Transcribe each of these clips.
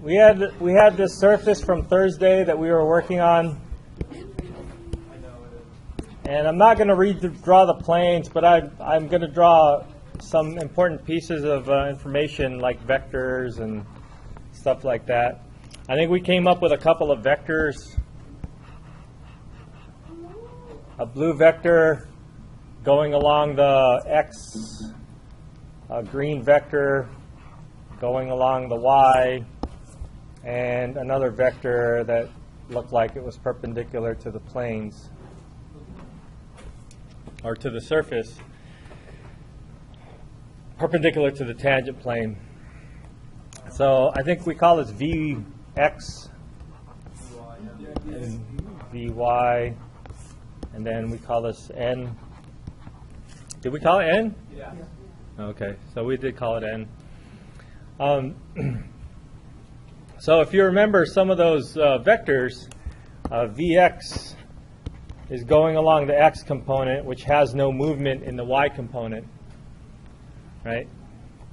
we had this surface from Thursday that we were working on, and I'm not going to draw the planes, but I'm going to draw some important pieces of information like vectors and stuff like that. I think we came up with a couple of vectors. A blue vector going along the x, a green vector going along the y, and another vector that looked like it was perpendicular to the planes or to the surface, perpendicular to the tangent plane. So I think we call this Vx and Vy, and then we call this n. Did we call it n? Yeah. Okay, so we did call it n. So if you remember some of those vectors, Vx is going along the x component, which has no movement in the y component, right?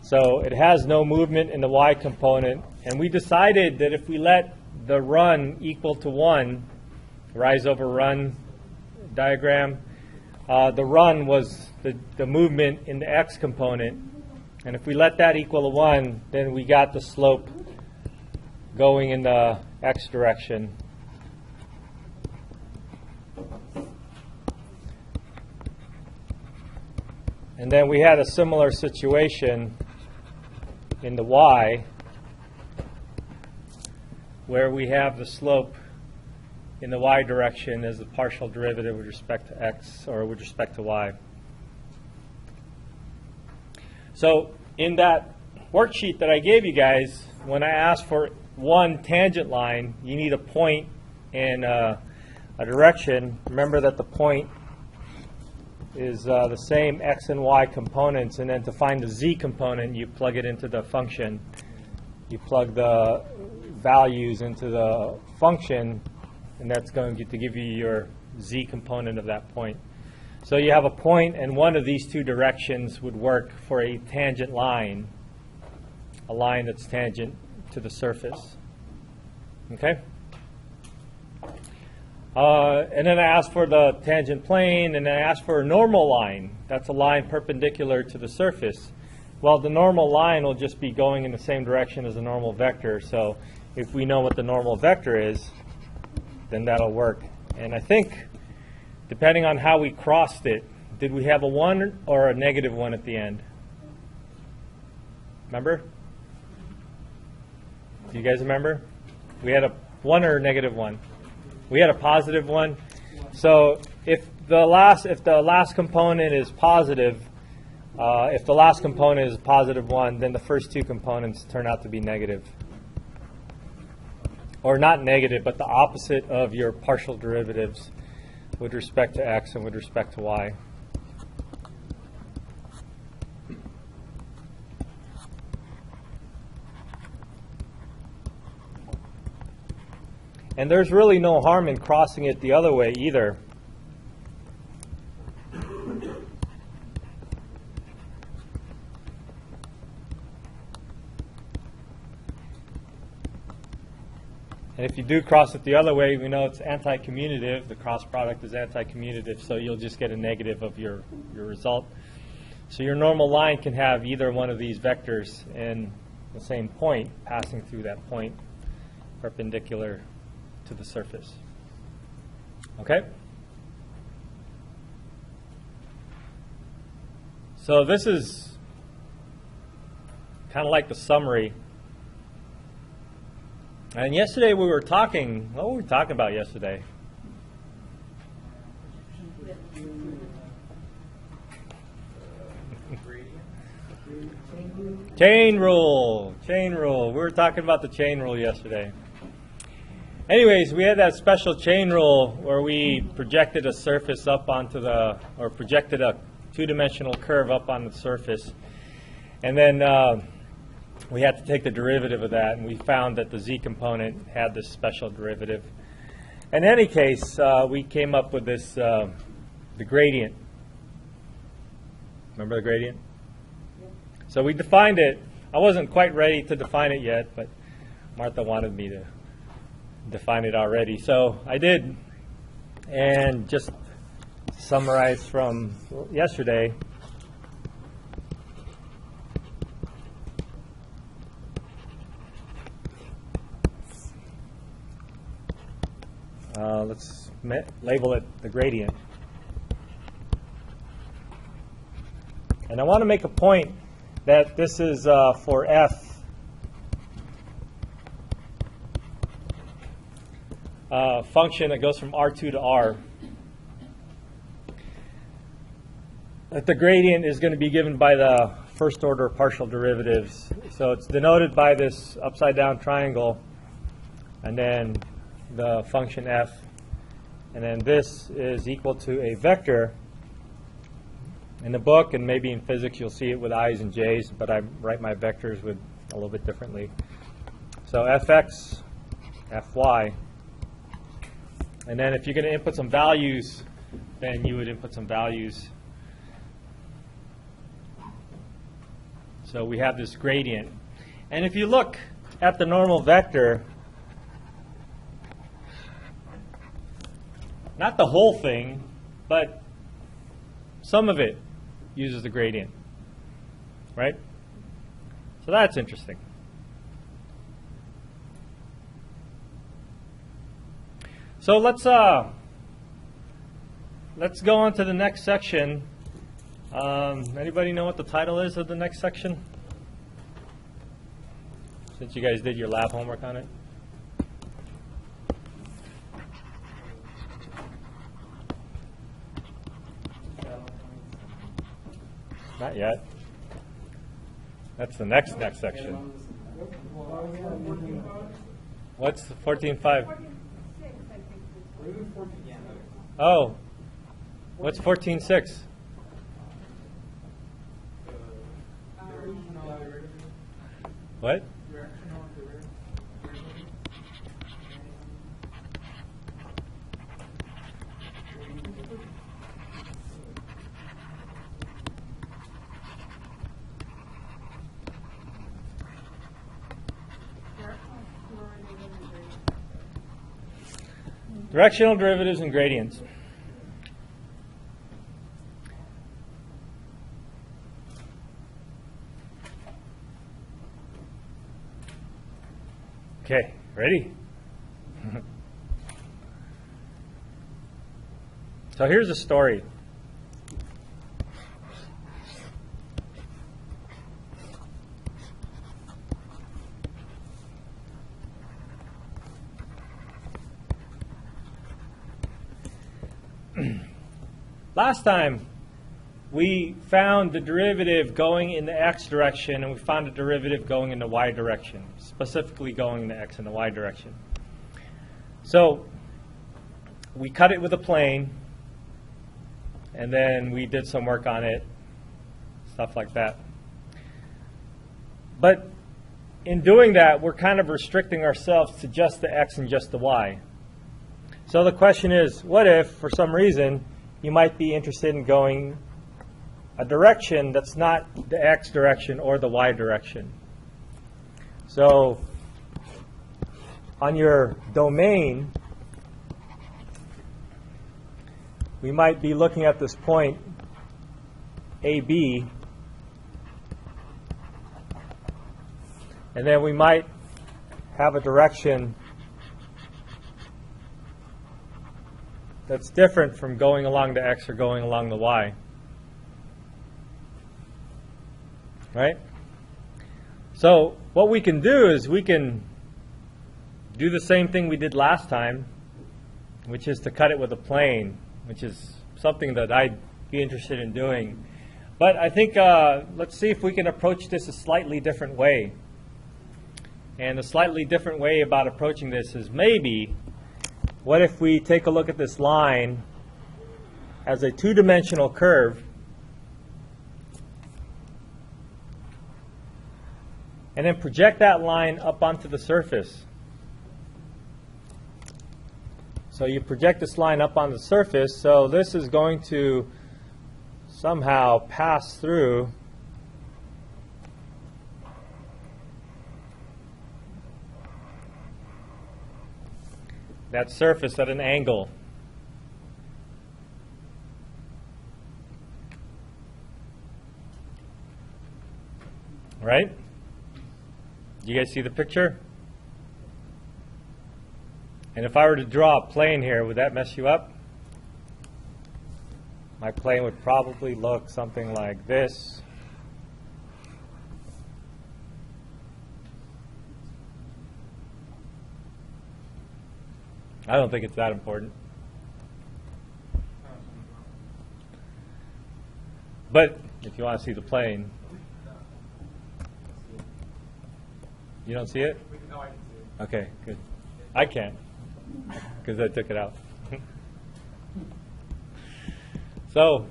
So it has no movement in the y component, and we decided that if we let the run equal to 1, rise over run diagram, the run was the movement in the x component, and if we let that equal to 1, then we got the slope going in the x direction. And then we had a similar situation in the y, where we have the slope in the y direction as the partial derivative with respect to x or with respect to y. So in that worksheet that I gave you guys, when I asked for one tangent line, you need a point and a direction. Remember that the point is the same x and y components, and then to find the z component, you plug it into the function. You plug the values into the function, and that's going to give you your z component of that point. So you have a point, and one of these two directions would work for a tangent line, a line that's tangent to the surface. Okay? And then I asked for the tangent plane, and then I asked for a normal line. That's a line perpendicular to the surface. Well, the normal line will just be going in the same direction as the normal vector. So if we know what the normal vector is, then that'll work. And I think, depending on how we crossed it, did we have a 1 or a negative 1 at the end? Remember? Do you guys remember? We had a 1 or a negative 1? We had a positive 1. So if the last component is positive, if the last component is a positive 1, then the first two components turn out to be negative. Or not negative, but the opposite of your partial derivatives with respect to x and with respect to y. And there's really no harm in crossing it the other way either. And if you do cross it the other way, we know it's anti-commutative. The cross product is anti-commutative, so you'll just get a negative of your result. So your normal line can have either one of these vectors and the same point passing through that point perpendicular to the surface. Okay? So this is kind of like the summary. And yesterday we were talking, what were we talking about yesterday? Chain rule. Chain rule. We were talking about the chain rule yesterday. Anyways, we had that special chain rule where we projected a surface up onto the, or projected a two-dimensional curve up on the surface. And then we had to take the derivative of that, and we found that the z component had this special derivative. In any case, we came up with this, the gradient. Remember the gradient? So we defined it. I wasn't quite ready to define it yet, but Martha wanted me to define it already, so I did. And just to summarize from yesterday, let's label it the gradient. And I want to make a point that this is for f function that goes from R2 to R. That the gradient is going to be given by the first order partial derivatives. So it's denoted by this upside down triangle, and then the function f, and then this is equal to a vector. In the book and maybe in physics you'll see it with i's and j's, but I write my vectors with a little bit differently. So fx, fy, and then if you're going to input some values, then you would input some values. So we have this gradient. And if you look at the normal vector, not the whole thing, but some of it uses the gradient, right? So that's interesting. So let's go on to the next section. Anybody know what the title is of the next section? Since you guys did your lab homework on it. Not yet. That's the next section. What's 14.5? Oh, what's 14.6? What? Directional derivatives and gradients. Okay, ready? So here's a story. Last time, we found the derivative going in the x direction, and we found a derivative going in the y direction, specifically going in the x and the y direction. So we cut it with a plane, and then we did some work on it, stuff like that. But in doing that, we're kind of restricting ourselves to just the x and just the y. So the question is, what if, for some reason, you might be interested in going a direction that's not the x direction or the y direction? So on your domain, we might be looking at this point AB, and then we might have a direction that's different from going along the x or going along the y. Right? So what we can do is we can do the same thing we did last time, which is to cut it with a plane, which is something that I'd be interested in doing. But I think let's see if we can approach this a slightly different way. And a slightly different way about approaching this is maybe, what if we take a look at this line as a two-dimensional curve, and then project that line up onto the surface. So you project this line up on the surface, so this is going to somehow pass through that surface at an angle. Right? Do you guys see the picture? And if I were to draw a plane here, would that mess you up? My plane would probably look something like this. I don't think it's that important. But if you want to see the plane, you don't see it? No, I can see it. Okay, good. I can't, because I took it out. So,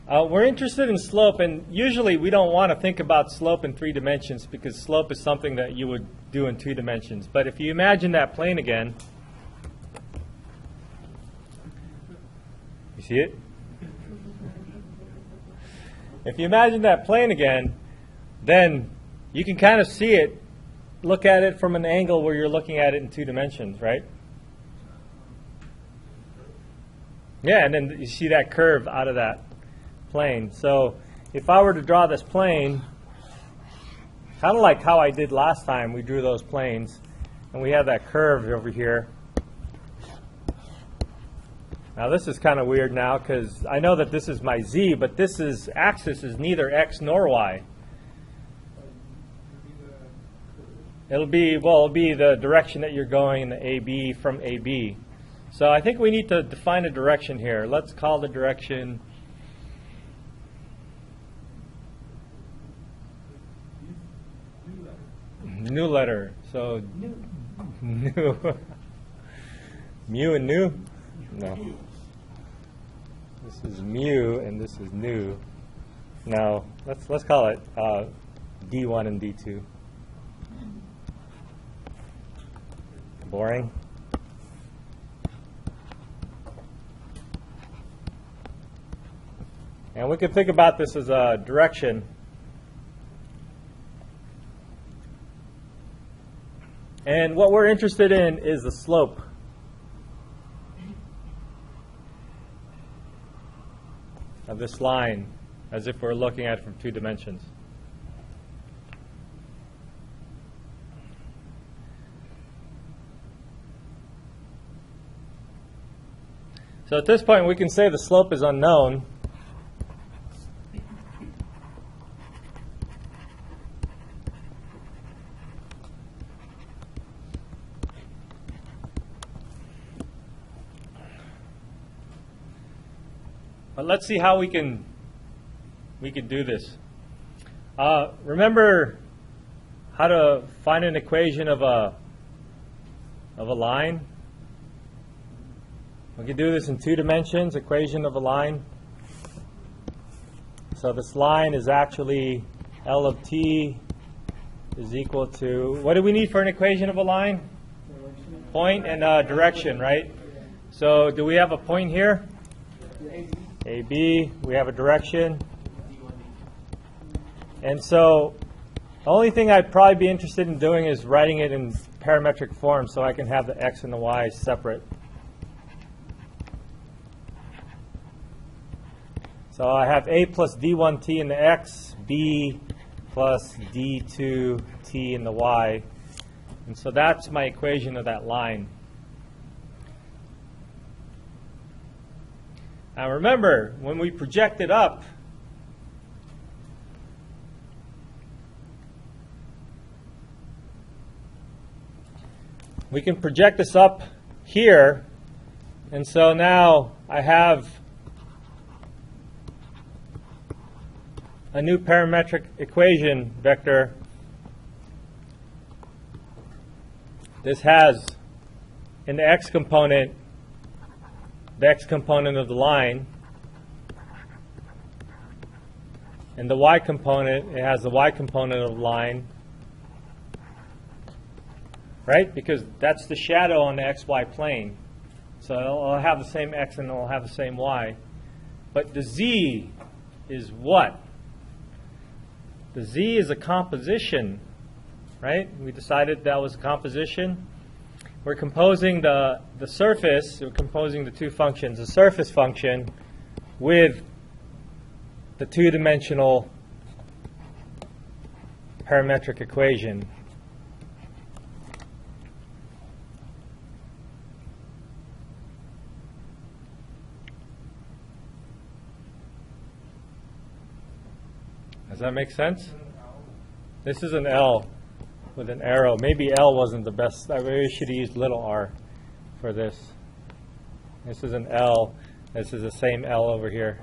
we're interested in slope, and usually we don't want to think about slope in 3 dimensions because slope is something that you would do in 2 dimensions. But if you imagine that plane again, you see it? If you imagine that plane again, then you can kind of see it, look at it from an angle where you're looking at it in 2 dimensions, right? Yeah, and then you see that curve out of that plane. So if I were to draw this plane, kind of like how I did last time, we drew those planes, and we have that curve over here. Now this is kind of weird now because I know that this is my z, but this is axis is neither x nor y. It'll be the direction that you're going in the AB from AB. So I think we need to define a direction here. Let's call the direction new letter. So new. Mu and new? No. This is mu and this is new. Now let's call it D1 and D2. Boring. And we could think about this as a direction. And what we're interested in is the slope. Of this line, as if we're looking at it from 2 dimensions. So at this point, we can say the slope is unknown. But let's see how we can do this. Remember how to find an equation of a line? We can do this in 2 dimensions, equation of a line. So this line is actually L of t is equal to, what do we need for an equation of a line? Point and direction, right? So do we have a point here? AB, we have a direction. And so the only thing I'd probably be interested in doing is writing it in parametric form so I can have the x and the y separate. So I have a plus d1t in the x, b plus d2t in the y. And so that's my equation of that line. Now remember, when we project it up, we can project this up here, and so now I have a new parametric equation vector. This has in the x component the x component of the line, and the y component, it has the y component of the line, right? Because that's the shadow on the xy plane. So it'll have the same x and it'll have the same y. But the z is what? The z is a composition right? We decided that was a composition. We're composing the surface, we're composing the two functions, the surface function with the two-dimensional parametric equation. Does that make sense? This is an L with an arrow. Maybe L wasn't the best. I really should have used little r for this. This is an L. This is the same L over here.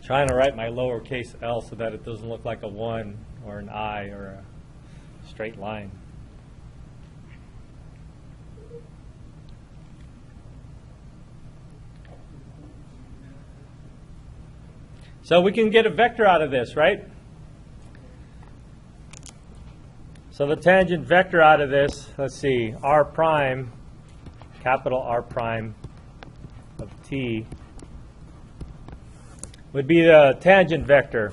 Trying to write my lowercase l so that it doesn't look like a 1 or an I or a straight line. So we can get a vector out of this, right? So the tangent vector out of this, let's see, r prime, capital R prime of t, would be the tangent vector.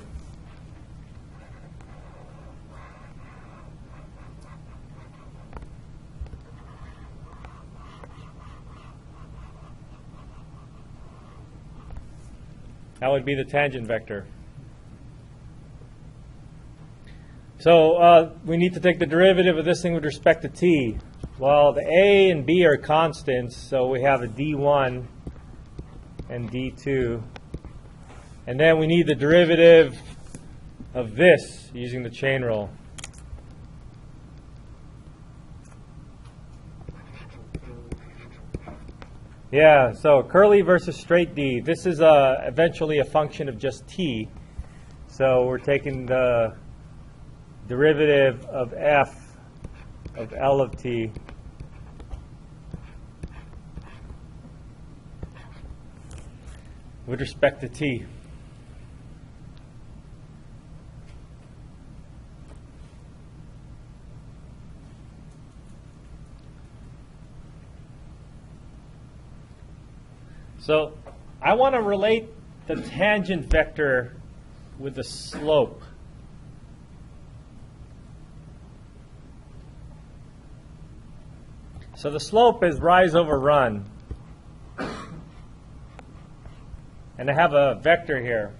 That would be the tangent vector. So we need to take the derivative of this thing with respect to t. Well, the a and b are constants, so we have a d1 and d2. And then we need the derivative of this using the chain rule. Yeah, so curly versus straight D. This is eventually a function of just t. So we're taking the derivative of f of L of t with respect to t. So I want to relate the tangent vector with the slope. So the slope is rise over run. And I have a vector here.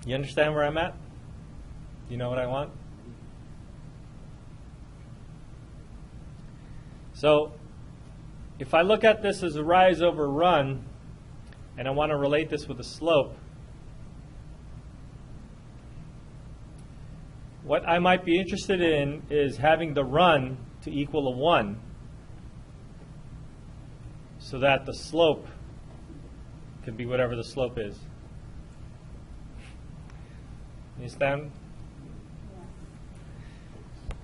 You understand where I'm at? You know what I want? So if I look at this as a rise over run, and I want to relate this with a slope, what I might be interested in is having the run to equal a 1 so that the slope can be whatever the slope is. You understand?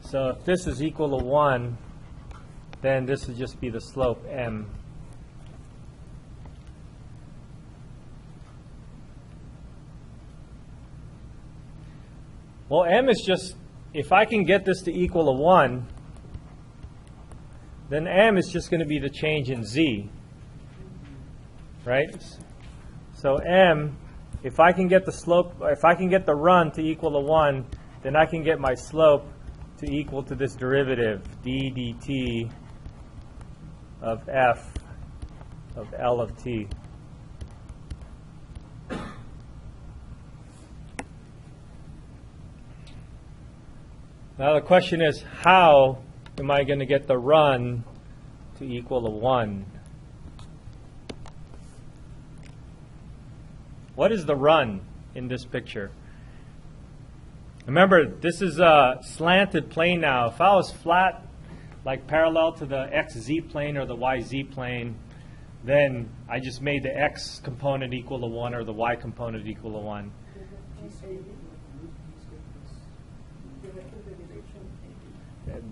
So if this is equal to 1, then this would just be the slope m. Well, m is just, if I can get this to equal a 1, then m is just going to be the change in z, right? So m, if I can get the slope, if I can get the run to equal a 1, then I can get my slope to equal to this derivative, d dt of f of L of t. Now the question is, how am I going to get the run to equal a 1? What is the run in this picture? Remember, this is a slanted plane now. If I was flat, like parallel to the xz plane or the yz plane, then I just made the x component equal to 1 or the y component equal to 1.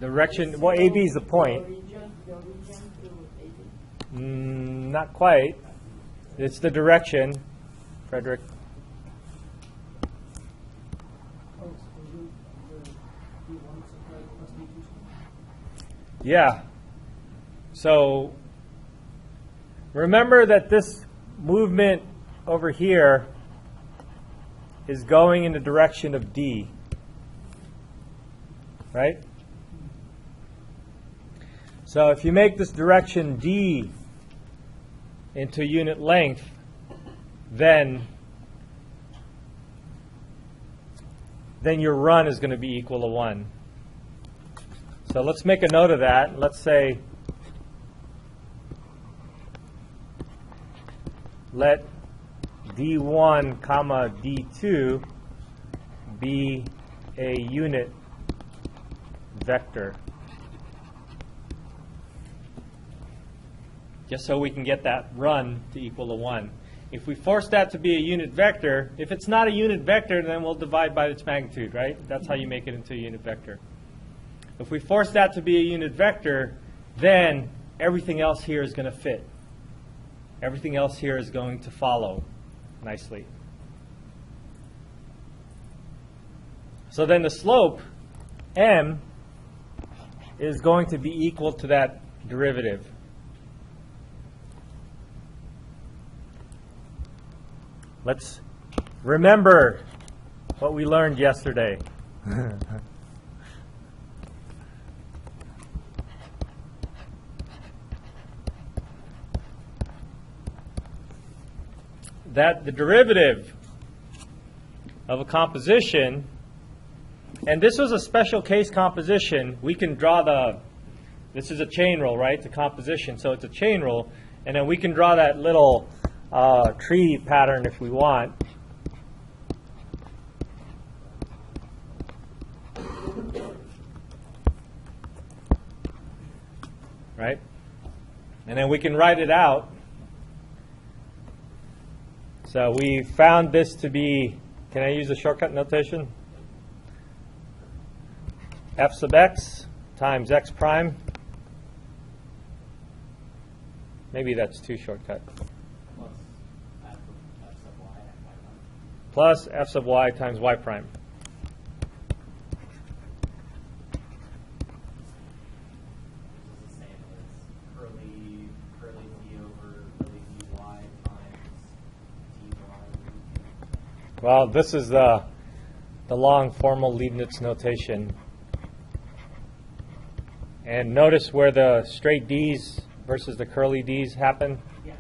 Direction, well, AB is the point. Not quite. It's the direction, Frederick. Yeah. So remember that this movement over here is going in the direction of D, right? So if you make this direction D into unit length, then your run is going to be equal to 1. So let's make a note of that. Let's say let D1 comma D2 be a unit vector. Just so we can get that run to equal to 1. If we force that to be a unit vector, if it's not a unit vector, then we'll divide by its magnitude, right? That's how you make it into a unit vector. If we force that to be a unit vector, then everything else here is going to fit. Everything else here is going to follow nicely. So then the slope, m, is going to be equal to that derivative. Let's remember what we learned yesterday. That the derivative of a composition, and this was a special case composition, we can draw this is a chain rule, right? It's a composition, so it's a chain rule, and then we can draw that little tree pattern if we want. Right? And then we can write it out. So we found this to be, can I use a shortcut notation? F sub x times x prime. Maybe that's too shortcut. Plus f sub y times y prime. Well, this is the long formal Leibniz notation. And notice where the straight D's versus the curly D's happen. Yeah.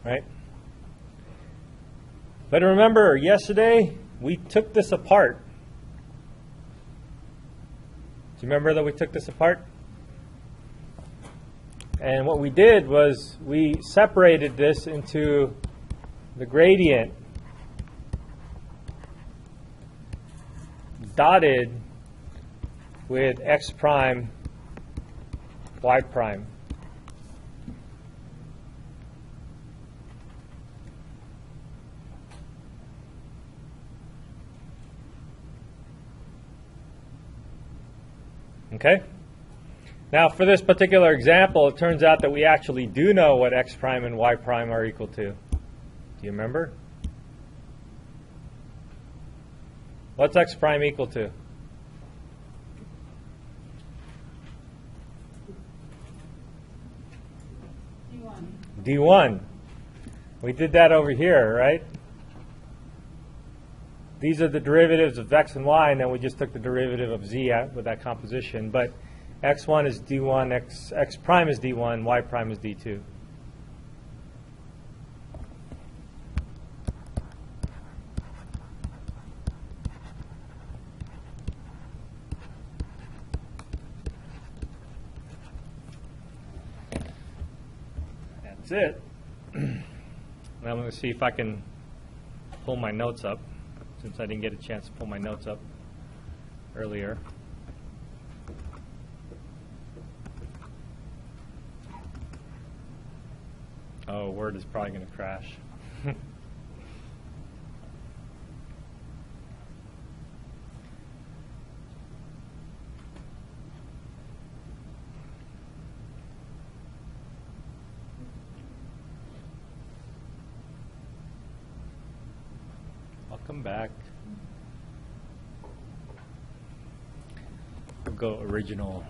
Right? But remember, yesterday we took this apart. Do you remember that we took this apart? And what we did was we separated this into the gradient dotted with x prime, y prime. Okay? Now, for this particular example, it turns out that we actually do know what x prime and y prime are equal to. Do you remember? What's x prime equal to? D1. D1. We did that over here, right? These are the derivatives of x and y, and then we just took the derivative of z with that composition. But x1 is d1, x prime is d1, y prime is d2. That's it. Now I'm going to see if I can pull my notes up, since I didn't get a chance to pull my notes up earlier. Oh, Word is probably going to crash. I'll come back. go original.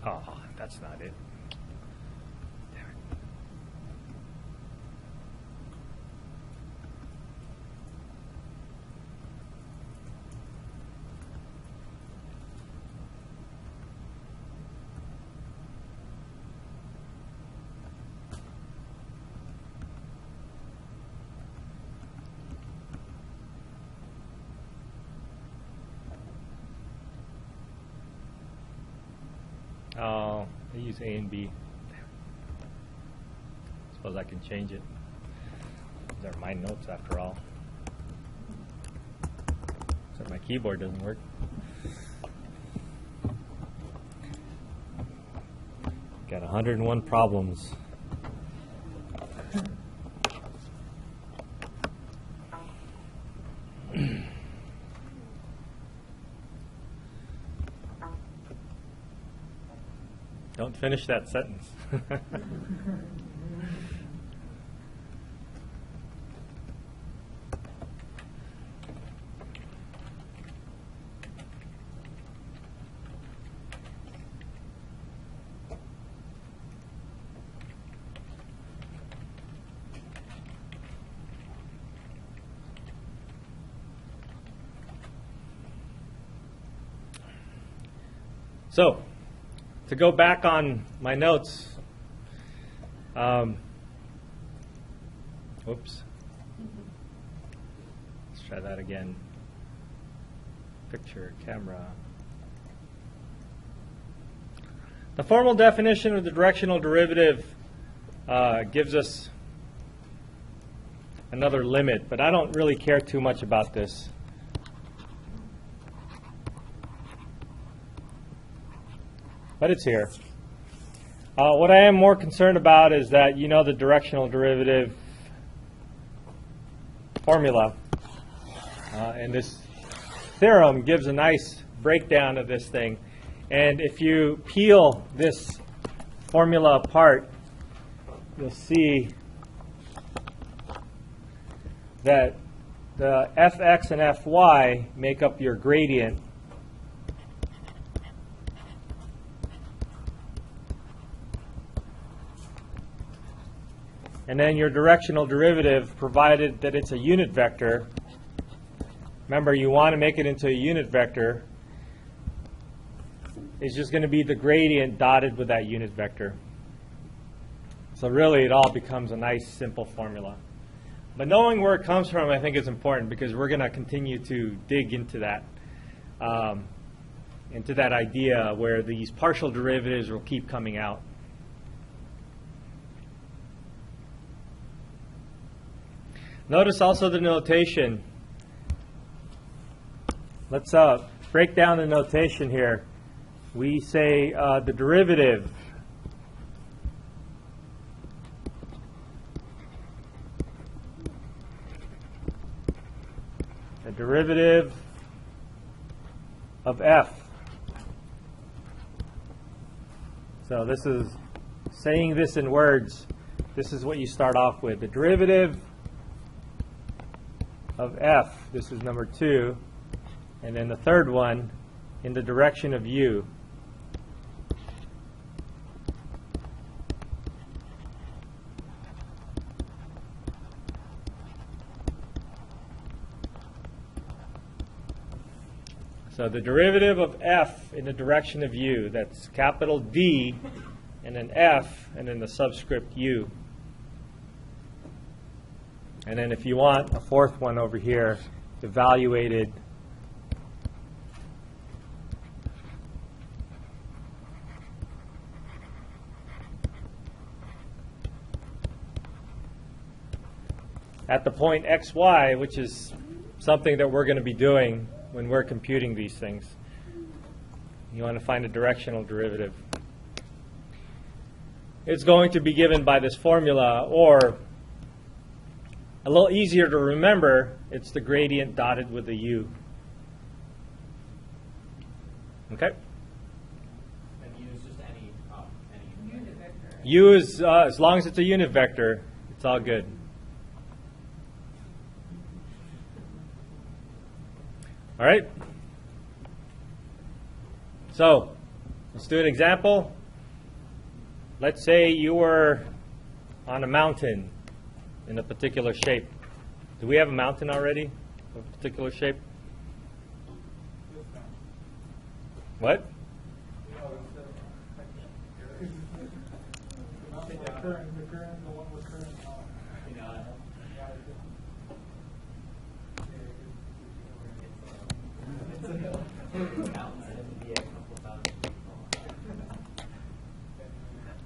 Oh, that's not it. Damn it. Oh, I use A and B. Suppose I can change it. These are my notes after all. Except my keyboard doesn't work. Got 101 problems. Don't finish that sentence. So, to go back on my notes, whoops, let's try that again. Picture, camera. The formal definition of the directional derivative gives us another limit, but I don't really care too much about this. But it's here. What I am more concerned about is that you know the directional derivative formula. And this theorem gives a nice breakdown of this thing. And if you peel this formula apart, you'll see that the fx and fy make up your gradient. And then your directional derivative, provided that it's a unit vector. Remember, you want to make it into a unit vector. It's just going to be the gradient dotted with that unit vector. So really, it all becomes a nice, simple formula. But knowing where it comes from, I think, is important, because we're going to continue to dig into that idea where these partial derivatives will keep coming out. Notice also the notation. Let's break down the notation here. We say the derivative of f. So this is saying this in words. This is what you start off with. The derivative of f, this is number 2, and then the third one in the direction of u. So the derivative of f in the direction of u, that's capital D, and then f, and then the subscript u. And then if you want a fourth one over here, evaluated at the point xy, which is something that we're going to be doing when we're computing these things. You want to find a directional derivative. It's going to be given by this formula, or a little easier to remember, it's the gradient dotted with a u. Okay? And u is just any unit vector. U is, as long as it's a unit vector, It's all good. All right. So let's do an example. Let's say you were on a mountain in a particular shape. Do we have a mountain already of a particular shape? What?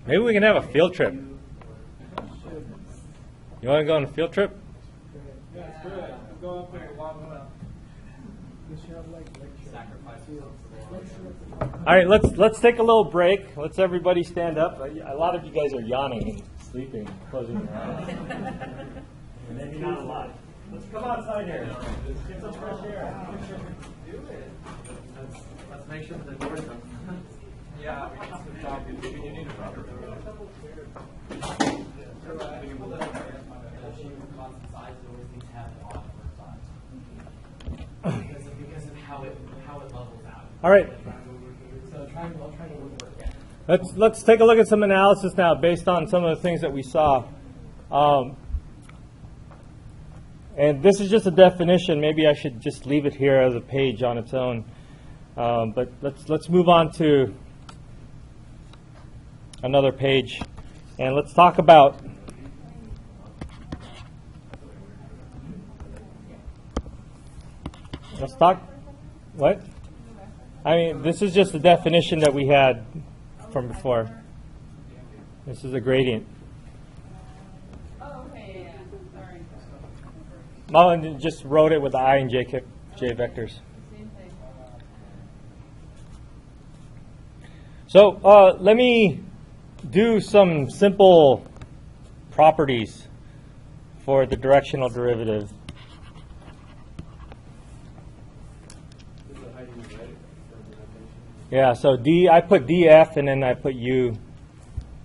Maybe we can have a field trip. You want to go on a field trip? Yeah, it's good. Go up there a long way. All right, let's take a little break. Let's everybody stand up. A lot of you guys are yawning and sleeping, closing your eyes. Maybe not a lot. Let's come outside here. Get some fresh air. Do it. Let's make sure the doors open. Yeah, we just keep talking. You need a proper door. Because of how it levels out. All right. So I'll try to work it. Let's take a look at some analysis now based on some of the things that we saw. And this is just a definition. Maybe I should just leave it here as a page on its own. But let's move on to another page, and let's talk about what? I mean, this is just the definition that we had from before. This is a gradient. Oh, okay, yeah. Sorry. Oh, and just wrote it with the I and J vectors. Same thing. So let me do some simple properties for the directional derivative. Yeah, so I put df and then I put u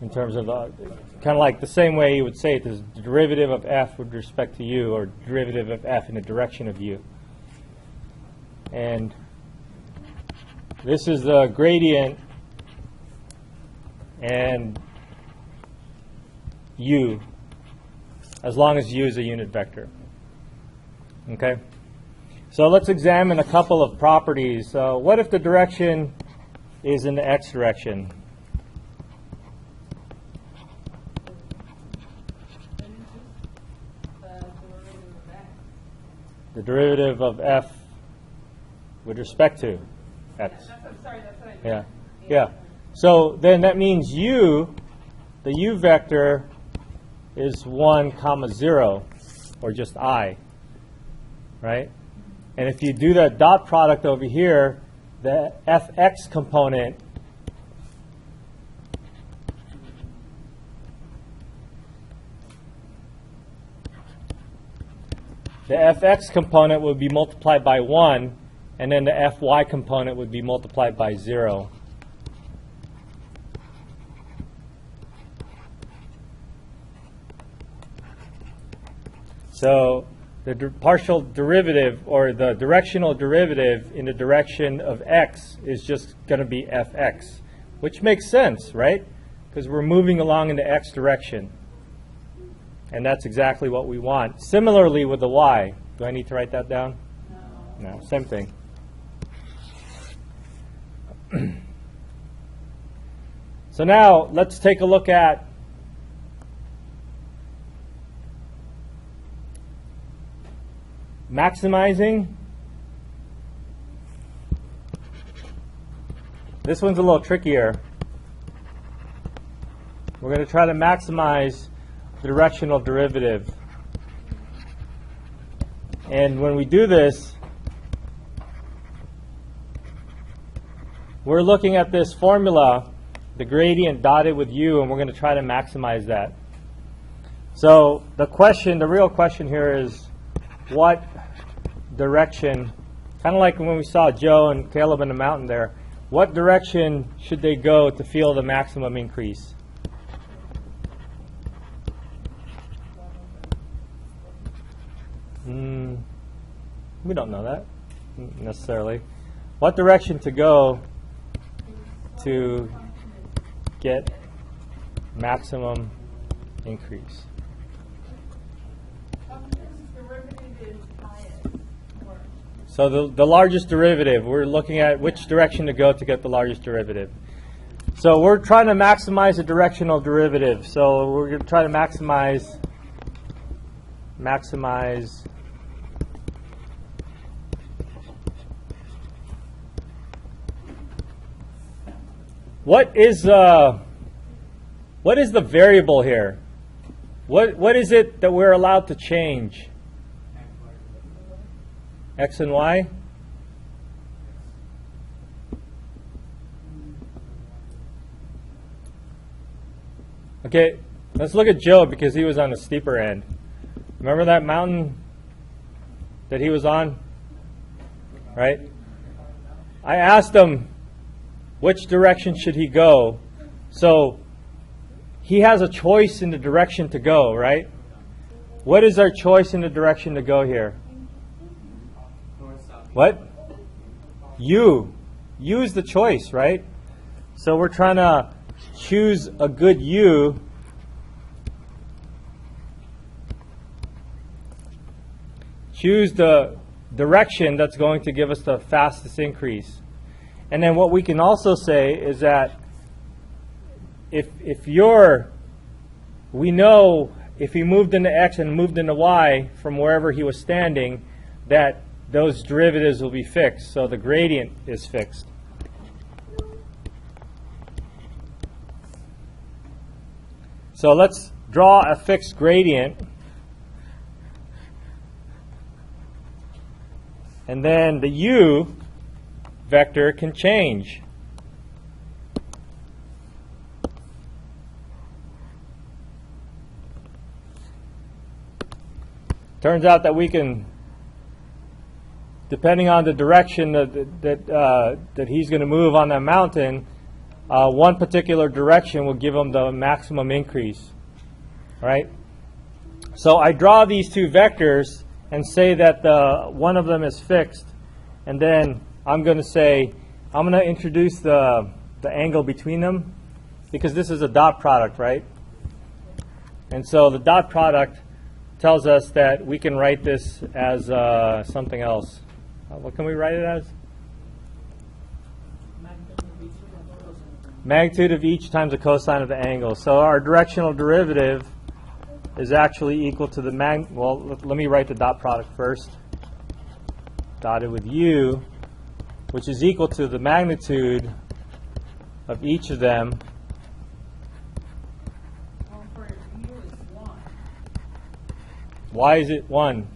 in terms of kind of like the same way you would say it is the derivative of f with respect to u, or derivative of f in the direction of u. And this is the gradient and u, as long as u is a unit vector. Okay? So let's examine a couple of properties. What if the direction is in the x direction? The derivative of f with respect to x. Sorry, that's what I meant. Yeah. Yeah. So then that means u, the u vector, is 1, 0, or just I, right? And if you do that dot product over here, the fx component would be multiplied by 1, and then the fy component would be multiplied by 0. So the partial derivative, or the directional derivative in the direction of x, is just going to be fx, which makes sense, right? Because we're moving along in the x direction. And that's exactly what we want. Similarly with the y. Do I need to write that down? No. No, same thing. So now let's take a look at maximizing. This one's a little trickier. We're going to try to maximize the directional derivative. And when we do this, we're looking at this formula, the gradient dotted with u, and we're going to try to maximize that. So the real question here is, what direction, kind of like when we saw Joe and Caleb in the mountain there, what direction should they go to feel the maximum increase? We don't know that necessarily. What direction to go to get maximum increase? So the largest derivative, we're looking at which direction to go to get the largest derivative. So we're trying to maximize the directional derivative. So we're going to try to maximize what is the variable here? What is it that we're allowed to change? X and Y? Okay, let's look at Joe because he was on the steeper end. Remember that mountain that he was on? Right? I asked him which direction should he go. So he has a choice in the direction to go, right? What is our choice in the direction to go here? What? U. U is the choice, right? So we're trying to choose a good U. Choose the direction that's going to give us the fastest increase. And then what we can also say is that we know if he moved into X and moved into Y from wherever he was standing, that those derivatives will be fixed. So the gradient is fixed. So let's draw a fixed gradient. And then the U vector can change. Turns out that we can, depending on the direction that he's going to move on that mountain, one particular direction will give him the maximum increase, right? So I draw these two vectors and say that one of them is fixed, and then I'm going to say, I'm going to introduce the angle between them, because this is a dot product, right? And so the dot product tells us that we can write this as something else. What can we write it as? Magnitude of each times the cosine of the angle. So our directional derivative is actually equal to the well, let me write the dot product first. Dotted with U, which is equal to the magnitude of each of them. Well, for U is 1. Why is it 1?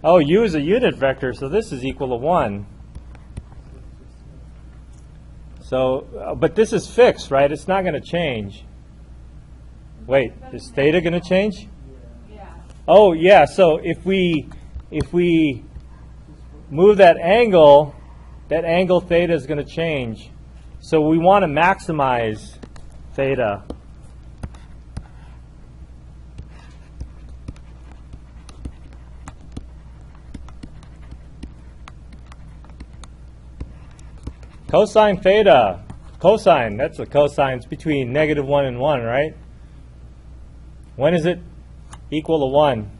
Oh, U is a unit vector, so this is equal to 1. So, but this is fixed, right? It's not going to change. Wait, is theta going to change? Yeah. Oh, yeah. So if we move that angle theta is going to change. So we want to maximize theta. Cosine theta. Cosine, that's the cosines between -1 and 1, right? When is it equal to 1?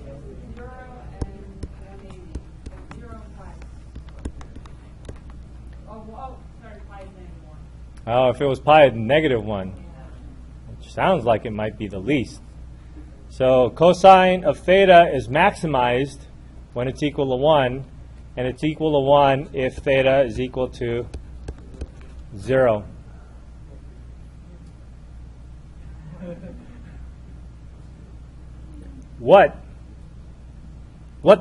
0 and 180. 0 and pi. Sorry, pi is -1. Oh, if it was pi -1, which sounds like it might be the least. So cosine of theta is maximized when it's equal to 1, and it's equal to 1 if theta is equal to 0. What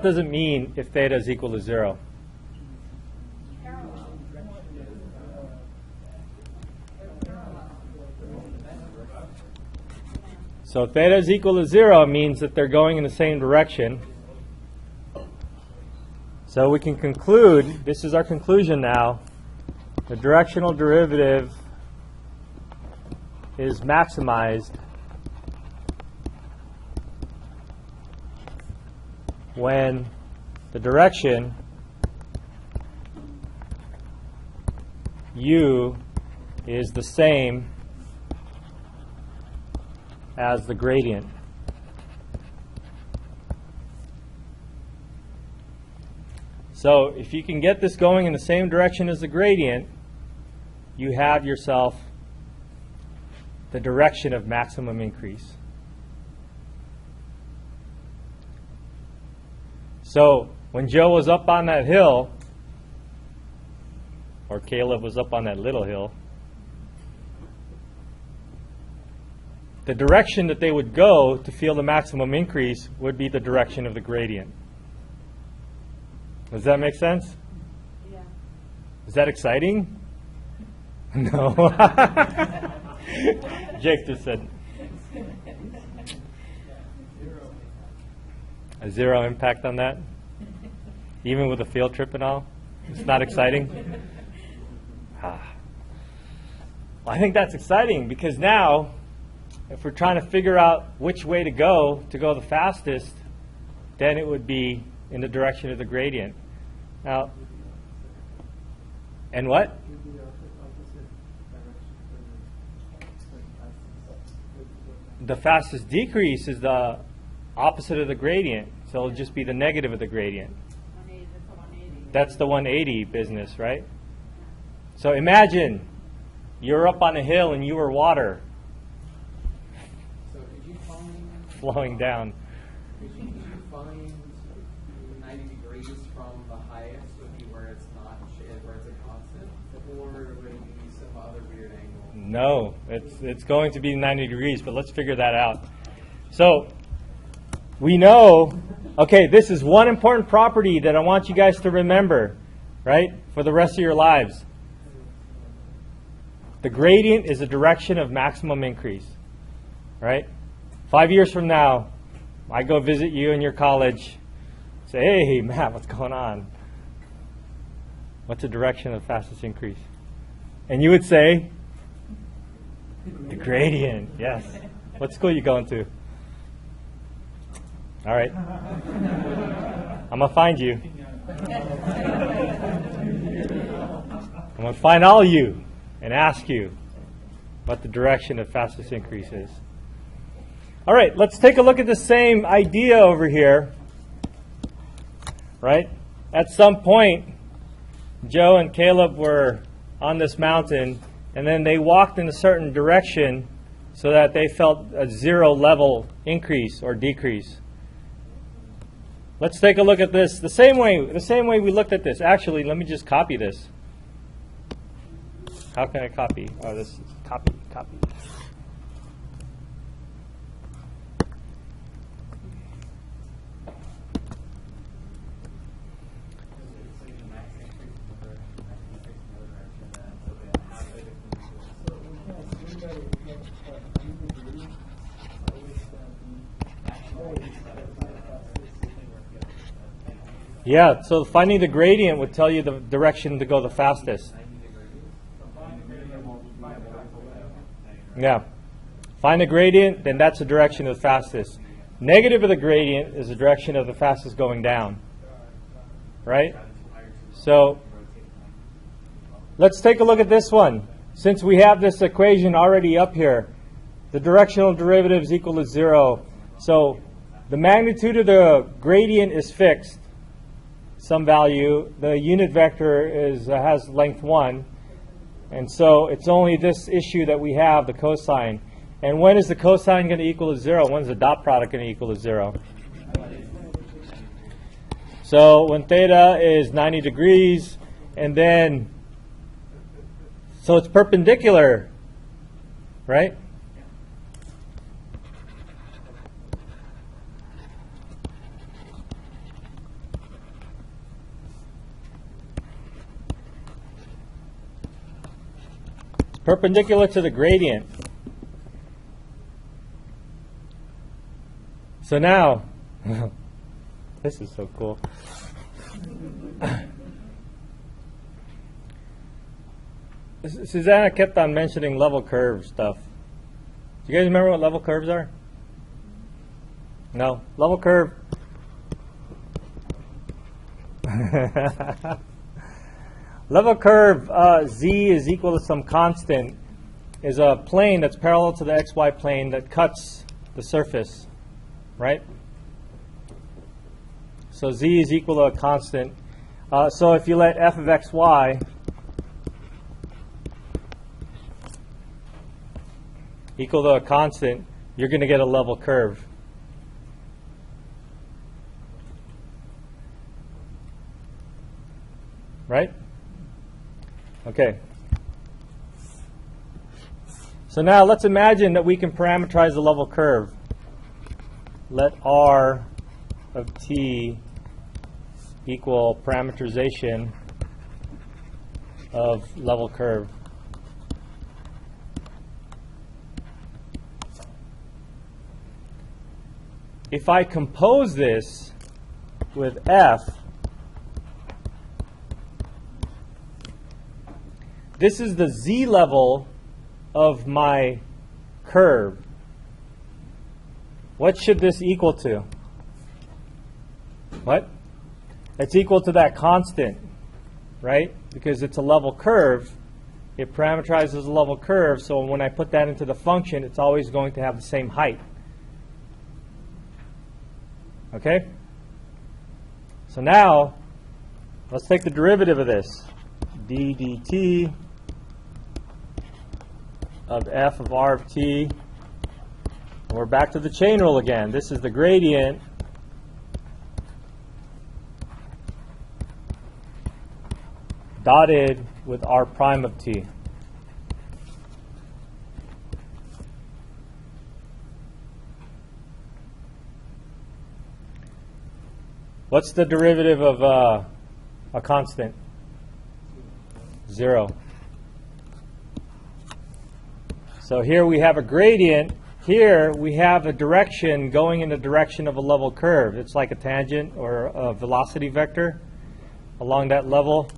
does it mean if theta is equal to 0? So if theta is equal to 0, it means that they're going in the same direction. So we can conclude, this is our conclusion now, the directional derivative is maximized when the direction u is the same as the gradient. So if you can get this going in the same direction as the gradient, you have yourself the direction of maximum increase. So when Joe was up on that hill, or Caleb was up on that little hill, the direction that they would go to feel the maximum increase would be the direction of the gradient. Does that make sense? Yeah. Is that exciting? No. Jake just said. A zero impact on that? Even with a field trip and all? It's not exciting? Well, I think that's exciting because now, if we're trying to figure out which way to go the fastest, then it would be in the direction of the gradient. Now, and what? The fastest decrease is the opposite of the gradient, so it'll just be the negative of the gradient. 180, that's a 180. That's the 180 business, right? So imagine you're up on a hill and you were water So could you find flowing down. could you find 90 degrees from the highest would be where it's not where it's a constant, or would it be some other weird angle? No, it's going to be 90 degrees, but let's figure that out. So we know, okay, this is one important property that I want you guys to remember, right, for the rest of your lives. The gradient is the direction of maximum increase, right? 5 years from now, I go visit you in your college, say, hey, Matt, what's going on? What's the direction of the fastest increase? And you would say, the gradient, yes. What school are you going to? All right. I'm going to find you. I'm going to find all of you and ask you what the direction of fastest increase is. All right, let's take a look at the same idea over here. Right? At some point, Joe and Caleb were on this mountain, and then they walked in a certain direction so that they felt a zero level increase or decrease. Let's take a look at this the same way we looked at this. Actually, let me just copy this. How can I copy? Oh, this is copy. Yeah, so finding the gradient would tell you the direction to go the fastest. Yeah. Find the gradient, then that's the direction of the fastest. Negative of the gradient is the direction of the fastest going down. Right? So let's take a look at this one. Since we have this equation already up here, the directional derivative is equal to 0. So the magnitude of the gradient is fixed, some value. The unit vector has length 1. And so it's only this issue that we have, the cosine. And when is the cosine going to equal to 0? When is the dot product going to equal to 0? So when theta is 90 degrees, and then, so it's perpendicular, right? Perpendicular to the gradient. So now, this is so cool. Susanna kept on mentioning level curve stuff. Do you guys remember what level curves are? No. Level curve Level curve z is equal to some constant is a plane that's parallel to the xy plane that cuts the surface, right? So z is equal to a constant. So if you let f of xy equal to a constant, you're going to get a level curve. Right? Okay. So now let's imagine that we can parameterize the level curve. Let R of t equal parameterization of level curve. If I compose this with f, this is the z level of my curve. What should this equal to? What? It's equal to that constant, right? Because it's a level curve. It parameterizes a level curve, so when I put that into the function, it's always going to have the same height. Okay? So now, let's take the derivative of this. d dt of f of r of t. And we're back to the chain rule again. This is the gradient dotted with r prime of t. What's the derivative of a constant? 0. So here we have a gradient. Here we have a direction going in the direction of a level curve. It's like a tangent or a velocity vector along that level.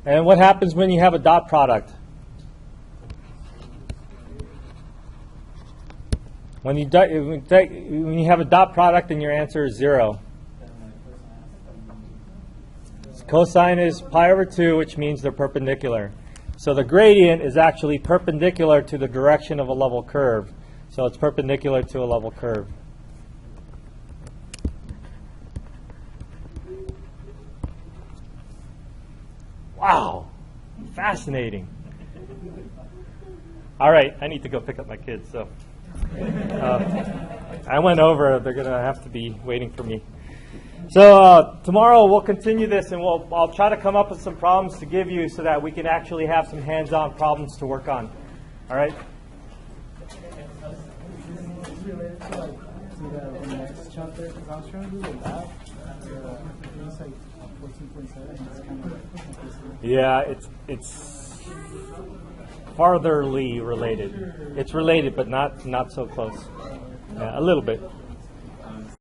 And what happens when you have a dot product? When you have a dot product and your answer is 0. Cosine is pi over 2, which means they're perpendicular. So the gradient is actually perpendicular to the direction of a level curve. So it's perpendicular to a level curve. Wow, fascinating. All right, I need to go pick up my kids. So I went over. They're going to have to be waiting for me. So tomorrow we'll continue this, and I'll try to come up with some problems to give you so that we can actually have some hands-on problems to work on. All right? Related to the next chapter, because I was trying to do the lab. It's like 14.7. It's kind of Yeah, it's fartherly related. It's related, but not so close. Yeah, a little bit.